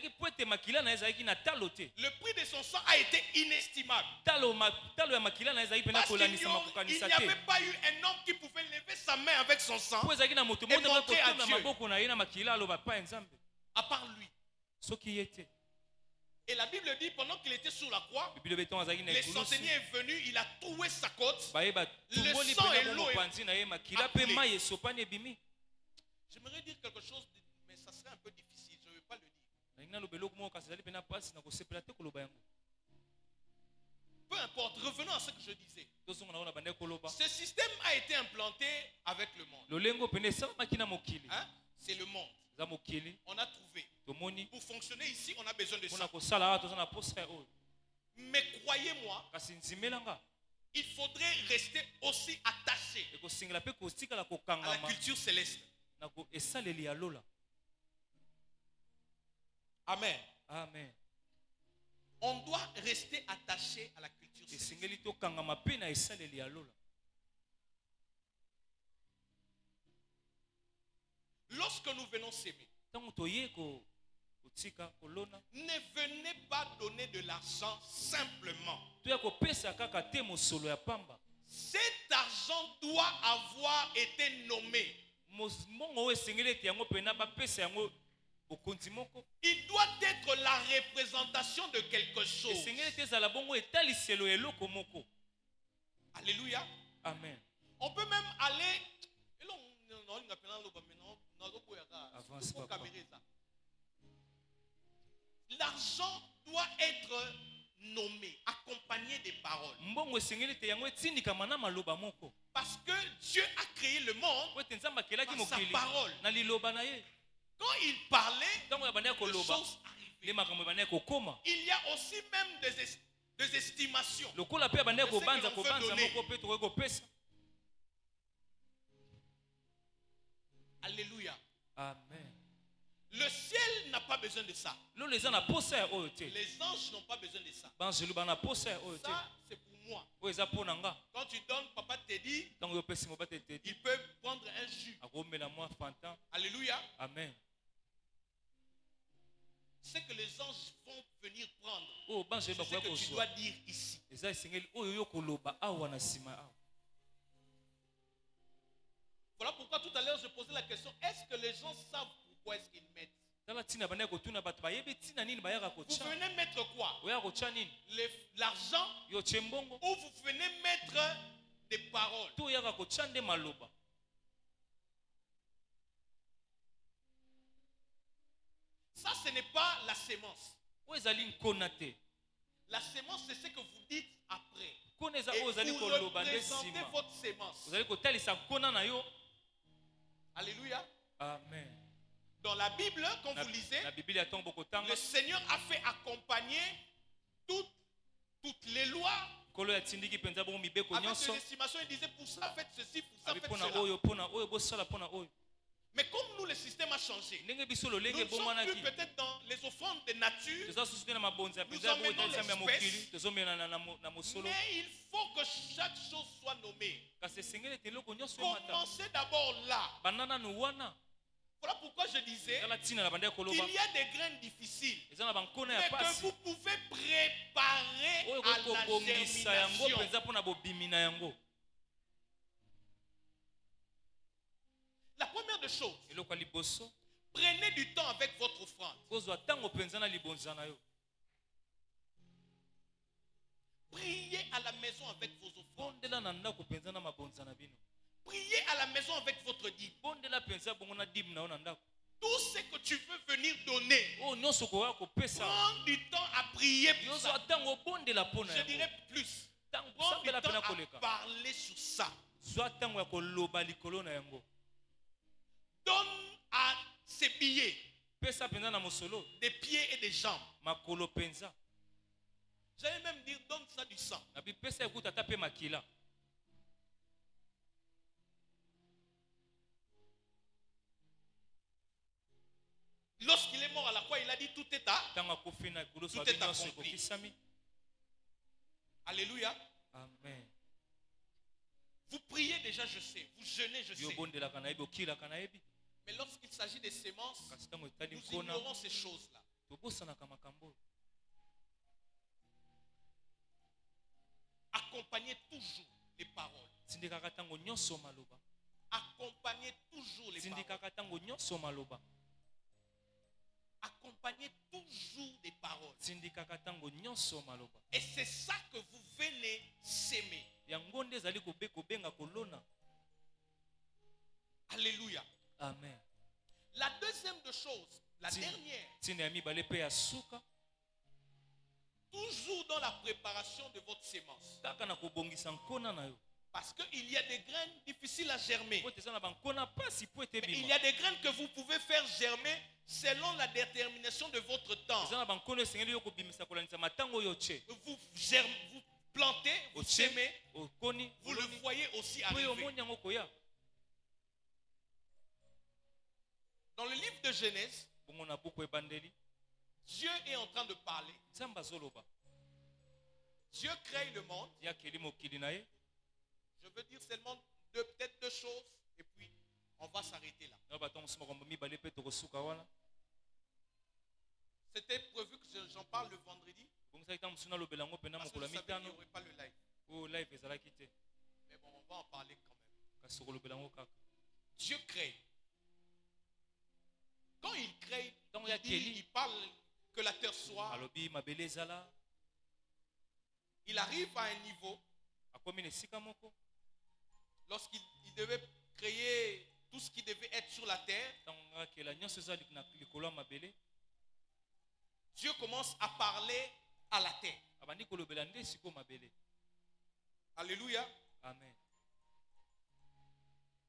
prix de son sang a été inestimable. Parce qu'il n'y avait pas eu un homme qui pouvait lever sa main avec son sang et montrer à Dieu. À part lui. Et la Bible dit, pendant qu'il était sur la croix, le centenier est venu, il a troué sa côte. Le sang et l'eau J'aimerais dire quelque chose, mais ça serait un peu difficile. Je ne vais pas le dire. Peu importe, revenons à ce que je disais. Ce système a été implanté avec le monde. Hein? C'est le monde. On a trouvé. Pour fonctionner ici, on a besoin de ça. Mais croyez-moi, il faudrait rester aussi attaché à la culture céleste. Amen. Amen. On doit rester attaché à la culture céleste. Lorsque nous venons s'aimer, ne venez pas donner de l'argent simplement. Cet argent doit avoir été nommé. Il doit être la représentation de quelque chose. Alléluia. Amen. On peut même aller. L'argent doit être nommé, accompagné des paroles. Parce que Dieu a créé le monde par sa parole. Quand il parlait, les choses arrivaient. Il y a aussi même des estimations. Alléluia. Amen. Le ciel n'a pas besoin de ça. Les anges n'ont pas besoin de ça. Ça, c'est pour moi. Quand tu donnes, papa te dit, il peut prendre un jus. Alléluia. Amen. Ce que les anges vont venir prendre, c'est ce que tu dois dire ici. Voilà pourquoi tout à l'heure je posais la question, est-ce que les gens savent pourquoi est-ce qu'ils mettent? Vous venez mettre quoi? L'argent, ou vous venez mettre des paroles? Ça, ce n'est pas la sémence. La sémence, c'est ce que vous dites après. Et vous représentez votre sémence. Alléluia. Amen. Dans la Bible, quand vous lisez, le Seigneur a fait accompagner toutes les lois. Avec des estimations, il disait pour ça faites ceci, pour ça faites cela. Mais comme nous, le système a changé, nous ne sommes plus peut-être dans les offrandes de nature, nous sommes dans l'espèce, mais il faut que chaque chose soit nommée. Commencez d'abord là. Voilà pourquoi je disais qu'il y a des graines difficiles, mais que vous pouvez préparer à la germination. La première des choses, prenez du temps avec votre offrande. Priez à la maison avec vos offrandes. Priez à la maison avec votre dîme. Tout ce que tu veux venir donner, prends du temps à prier pour ça. Je dirais plus. Prends du temps à parler sur ça. Donne à ses billets des pieds et des jambes. J'allais même dire donne ça du sang. Lorsqu'il est mort à la croix, il a dit tout est accompli. Alléluia. Amen. Vous priez déjà, je sais. Vous jeûnez, je sais. Mais lorsqu'il s'agit des sémences, nous ignorons ces choses-là. Accompagnez toujours les paroles. Accompagnez toujours les paroles. Accompagnez toujours des paroles. Et c'est ça que vous venez s'aimer. Alléluia. Amen. La deuxième des choses, la dernière, toujours dans la préparation de votre sémence. Parce qu'il y a des graines difficiles à germer. Mais il y a des graines que vous pouvez faire germer selon la détermination de votre temps. Vous plantez, vous semez, vous le voyez aussi arriver. Dans le livre de Genèse, Dieu est en train de parler. Dieu crée le monde. Je veux dire seulement peut-être deux choses et puis on va s'arrêter là. C'était prévu que j'en parle le vendredi. Parce que je savais qu'il n'y aurait pas le live. Mais bon, on va en parler quand même. Dieu crée. Quand il crée, il parle que la terre soit. Il arrive à un niveau. Lorsqu'il devait créer tout ce qui devait être sur la terre, Dieu commence à parler à la terre. Alléluia. Amen.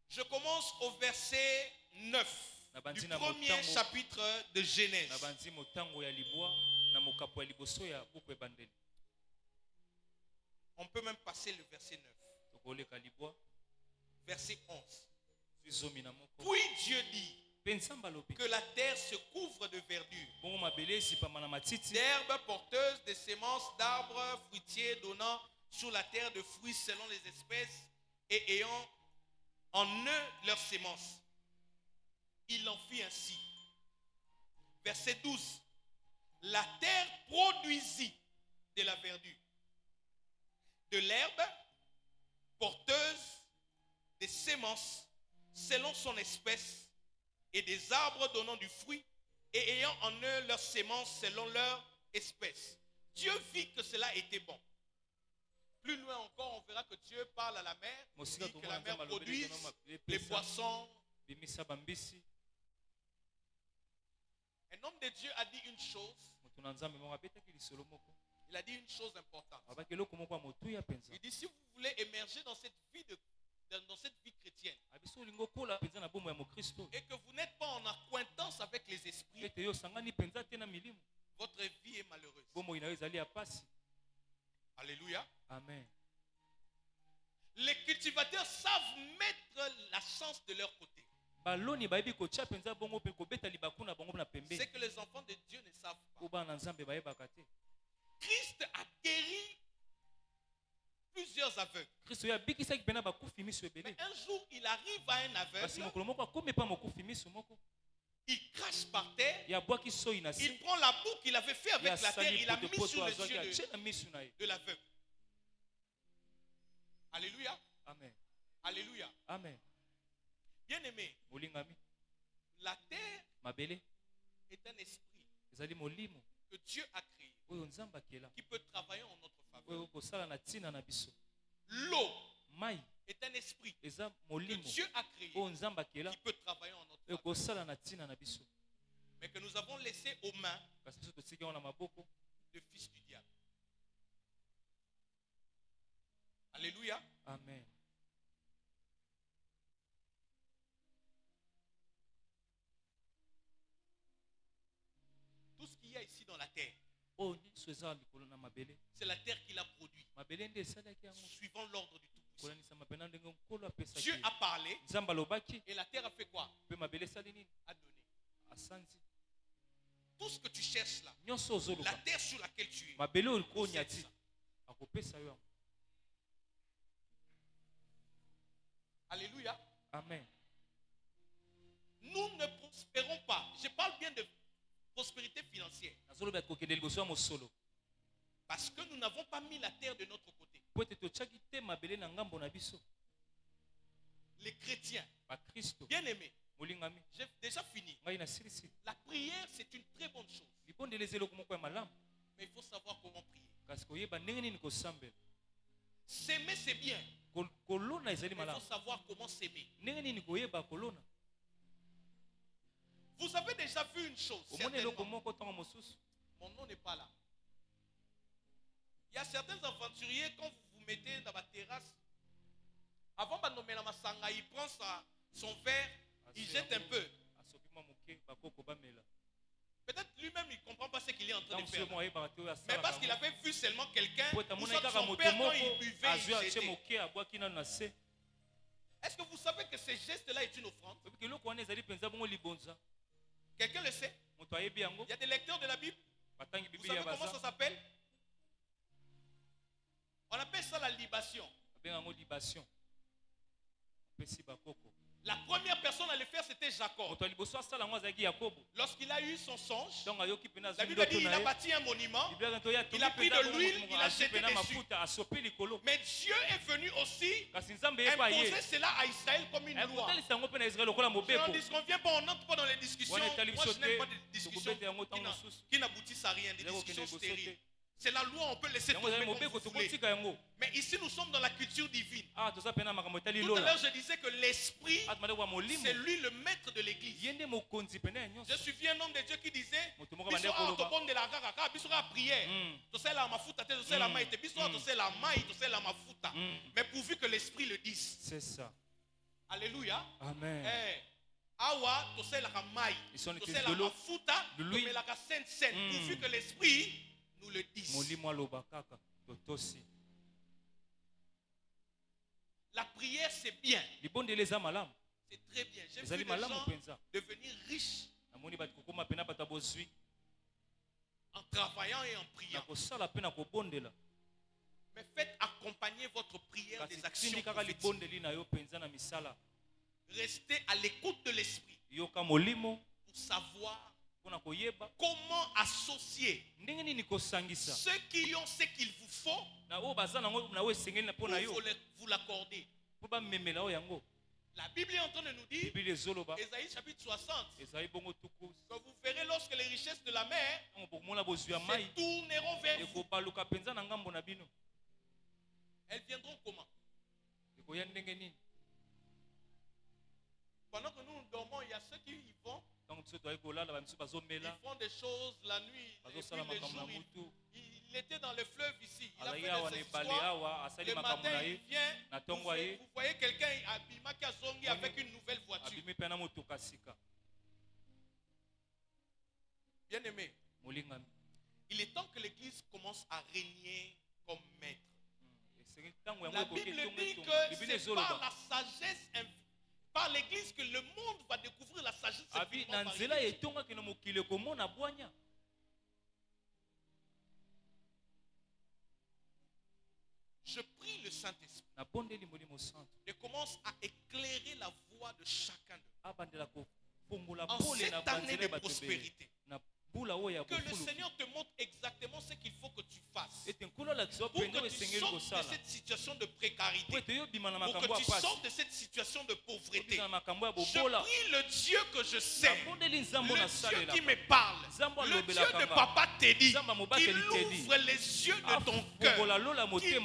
Je commence au verset 9 du premier chapitre de Genèse. On peut même passer le verset 9. Verset 11. Puis Dieu dit que la terre se couvre de verdure, d'herbes porteuses, de semences d'arbres fruitiers donnant sur la terre de fruits selon les espèces et ayant en eux leurs semences. Il en fit ainsi. Verset 12. La terre produisit de la verdure, de l'herbe porteuse, des semences selon son espèce et des arbres donnant du fruit et ayant en eux leurs semences selon leur espèce. Dieu vit que cela était bon. Plus loin encore, on verra que Dieu parle à la mer, il dit que la mer produise les poissons. Un homme de Dieu a dit une chose. Il a dit une chose importante. Il dit, si vous voulez émerger dans cette vie chrétienne et que vous n'êtes pas en acquaintance avec les esprits, votre vie est malheureuse. Alléluia. Amen. Les cultivateurs savent mettre la chance de leur côté. C'est que les enfants de Dieu ne savent pas. Christ a guéri plusieurs aveugles. Mais un jour, il arrive à un aveugle. Il crache par terre. Il prend la boue qu'il avait fait avec la terre. Il a mis sur les yeux de l'aveugle. Alléluia. Amen. Alléluia. Amen. Bien-aimé, la terre est un esprit que Dieu a créé, qui peut travailler en notre faveur. L'eau est un esprit que Dieu a créé, qui peut travailler en notre faveur, mais que nous avons laissé aux mains de fils du diable. Alléluia. Amen. Tout ce qu'il y a ici dans la terre, c'est la terre qui l'a produit, suivant l'ordre du Tout-Puissant. Dieu a parlé et la terre a fait quoi? A donné. Tout ce que tu cherches là, la terre sur laquelle tu es, alléluia. Amen. Nous ne prospérons pas. Je parle bien de prospérité financière. Parce que nous n'avons pas mis la terre de notre côté. Les chrétiens, bien aimés, j'ai déjà fini. La prière, c'est une très bonne chose. Mais il faut savoir comment prier. S'aimer, c'est bien. Mais il faut savoir comment s'aimer. Vous avez déjà vu une chose, certainement. Mon nom n'est pas là. Il y a certains aventuriers, quand vous vous mettez dans la terrasse, avant de nommer la masanga, il prend son verre, il jette un peu. Peut-être lui-même, il ne comprend pas ce qu'il est en train de faire. Mais parce qu'il avait vu seulement quelqu'un, ou soit son père, quand il buvait, il jetait. Est-ce que vous savez que ce geste-là est une offrande? Quelqu'un le sait? Il y a des lecteurs de la Bible. Vous savez comment ça s'appelle? On appelle ça la libation. La première personne à le faire, c'était Jacob. Lorsqu'il a eu son songe, la Bible dit qu'il a bâti un monument, il a pris de l'huile, il a jeté dessus. Mais Dieu est venu aussi imposer cela à Israël comme une loi. On ne vient pas, on n'entre pas dans les discussions. Moi, je n'aime pas des discussions qui n'aboutissent à rien, des discussions stériles. C'est la loi, on peut laisser tomber comme vous voulez. Mais ici, nous sommes dans la culture divine. Tout à l'heure, je disais que l'esprit, c'est lui le maître de l'église. Je suivis un homme de Dieu qui disait, mais pourvu que l'esprit le dise. C'est ça. Alléluia. Amen. Awa, tosela mai, tosela mafuta, tomelaka sainte, pourvu que l'esprit nous le dise. La prière, c'est bien. C'est très bien. J'ai vu des gens devenir riches en travaillant et en priant. Mais faites accompagner votre prière des actions prophétiques. Restez à l'écoute de l'esprit pour savoir comment associer ceux qui ont ce qu'il vous faut pour vous l'accorder. La Bible est en train de nous dire, Ésaïe chapitre 60, que vous verrez lorsque les richesses de la mer se tourneront vers vous. Elles viendront comment? Pendant que nous dormons, il y a ceux qui y vont Ils font des choses la nuit et puis les jours. Il était dans le fleuve ici. Il a fait des histoires. Le matin, il vient. Vous voyez quelqu'un qui a zongi avec une nouvelle voiture. Bien aimé. Il est temps que l'Église commence à régner comme maître. La Bible dit que c'est par la sagesse, par l'Église, que le monde va découvrir la sagesse. Je prie le Saint-Esprit et commence à éclairer la voie de chacun d'eux. En cette année de prospérité, que le Seigneur te montre exactement ce qu'il faut que tu fasses pour que tu sortes de cette situation de précarité, pour que tu sortes de cette situation de pauvreté. Je prie le Dieu que je sais, le Dieu qui me parle, le Dieu de Papa Teddy, qui ouvre les yeux de ton cœur, qui te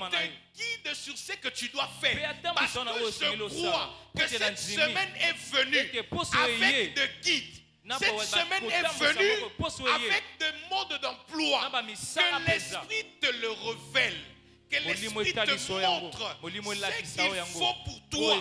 guide sur ce que tu dois faire. Parce que je crois que cette semaine est venue avec de guides. Cette semaine est venue avec des modes d'emploi. Que l'Esprit te le révèle. Que l'Esprit te montre ce qu'il faut pour toi.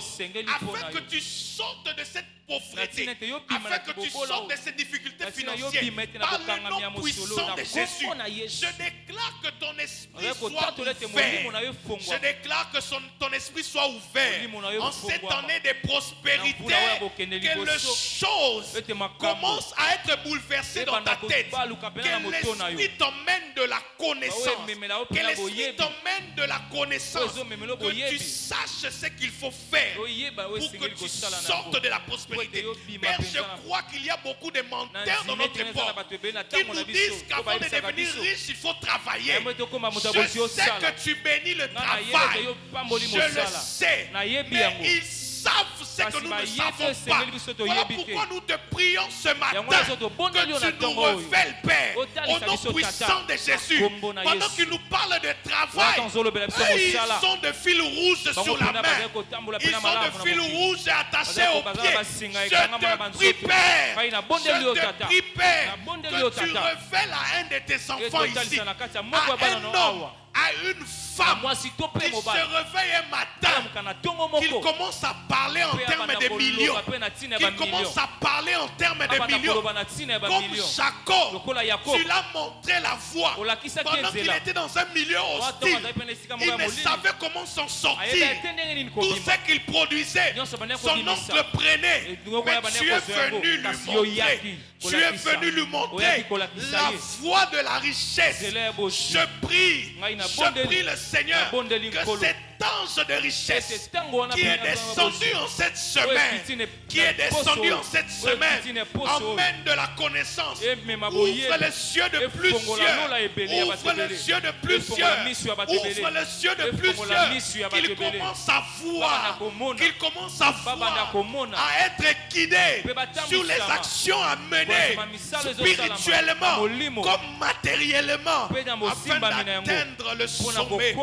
Afin que tu sortes de cette pauvreté. Afin que tu sortes de ces difficultés financières. Par le nom puissant de Jésus. Je déclare que ton esprit soit ouvert. Je déclare que ton esprit soit ouvert. En cette année de prospérité, que les choses commencent à être bouleversées dans ta tête. Que l'esprit t'emmène de la connaissance. Que l'esprit t'emmène de la connaissance. Que tu saches ce qu'il faut faire pour que tu sortes de la prospérité. Père, je crois qu'il y a beaucoup de menteurs dans notre époque qui nous disent qu'avant de devenir riche, il faut travailler. Je sais que tu bénis le travail. Je le sais. Mais ils savent ce que nous ne savons pas. Voilà pourquoi nous te prions ce matin que tu nous révèles, Père, au nom puissant de Jésus. Pendant qu'il nous parle de travail, ils sont de fils rouges sur la main. Ils sont de fils rouges attachés aux pieds. Je te prie, Père, que tu révèles à un de tes enfants ici, à un homme, à une femme, qu'il se réveille un matin, qu'il commence à parler en termes de millions, qu'il commence à parler en termes de millions, comme Jacob, tu l'as montré la voie, pendant qu'il était dans un milieu hostile, il ne savait comment s'en sortir, tout ce qu'il produisait, son oncle prenait, mais tu es venu lui montrer, tu es venu lui montrer la voie de la richesse. Je prie le Seigneur que cet ange de richesse qui est descendu en cette semaine, emmène de la connaissance, ouvre les cieux de plusieurs, ouvre les cieux de plusieurs, ouvre les cieux de plusieurs, qu'il commence à voir, à être guidé sur les actions à mener spirituellement comme matériellement afin d'atteindre le sommet.